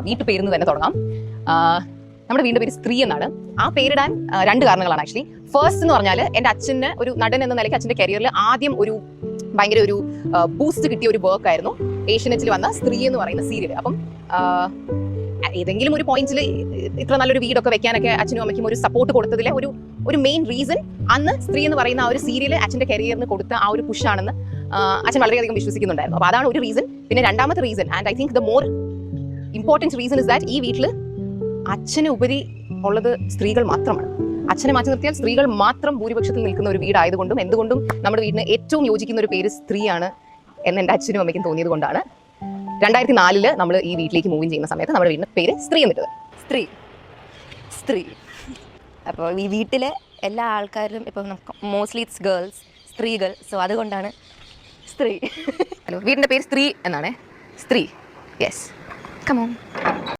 വീട്ടുപേരിന്ന് തന്നെ തുടങ്ങാം. നമ്മുടെ വീടിന്റെ പേര് സ്ത്രീ എന്നാണ്. ആ പേരിടാൻ 2 കാരണങ്ങളാണ് ആക്ച്വലി. ഫസ്റ്റ് എന്ന് പറഞ്ഞാൽ എൻ്റെ അച്ഛന് ഒരു നടൻ എന്ന നിലയ്ക്ക് അച്ഛൻ്റെ കരിയറിൽ ആദ്യം ഭയങ്കര ഒരു ബൂസ്റ്റ് കിട്ടിയ ഒരു വർക്ക് ആയിരുന്നു ഏഷ്യനെറ്റിൽ വന്ന സ്ത്രീ എന്ന് പറയുന്ന സീരിയൽ. അപ്പം ഏതെങ്കിലും ഒരു പോയിന്റിൽ ഇത്ര നല്ലൊരു വീടൊക്കെ വെക്കാനൊക്കെ അച്ഛനും അമ്മയ്ക്കും ഒരു സപ്പോർട്ട് കൊടുത്തതിലെ ഒരു മെയിൻ റീസൺ അന്ന് സ്ത്രീ എന്ന് പറയുന്ന ആ ഒരു സീരിയൽ അച്ഛൻ്റെ കരിയറിന് കൊടുത്ത ആ ഒരു പുഷാണെന്ന് അച്ഛൻ വളരെയധികം വിശ്വസിക്കുന്നുണ്ടായിരുന്നു. അപ്പോൾ അതാണ് ഒരു റീസൺ. പിന്നെ രണ്ടാമത്തെ reason, and I think the more important reason is that ഈ വീട്ടിൽ അച്ഛന് ഉപരി ഉള്ളത് സ്ത്രീകൾ മാത്രമാണ്. അച്ഛനെ മാറ്റി നിർത്തിയാൽ സ്ത്രീകൾ മാത്രം ഭൂരിപക്ഷത്തിൽ നിൽക്കുന്ന ഒരു വീടായതുകൊണ്ടും എന്തുകൊണ്ടും നമ്മുടെ വീടിന് ഏറ്റവും യോജിക്കുന്ന ഒരു പേര് സ്ത്രീയാണ് എന്ന് എൻ്റെ അച്ഛനും അമ്മയ്ക്കും തോന്നിയത് കൊണ്ടാണ് 2004 നമ്മൾ ഈ വീട്ടിലേക്ക് മൂവ് ചെയ്യുന്ന സമയത്ത് നമ്മുടെ വീടിൻ്റെ പേര് സ്ത്രീ എന്നിട്ടത്. സ്ത്രീ. അപ്പോൾ ഈ വീട്ടിലെ എല്ലാ ആൾക്കാരും ഇപ്പോൾ മോസ്റ്റ്ലി ഇറ്റ്സ് ഗേൾസ്, സ്ത്രീകൾ. സോ അതുകൊണ്ടാണ് സ്ത്രീ. ഹലോ, വീടിൻ്റെ പേര് സ്ത്രീ എന്നാണ്. സ്ത്രീ. Yes, come on.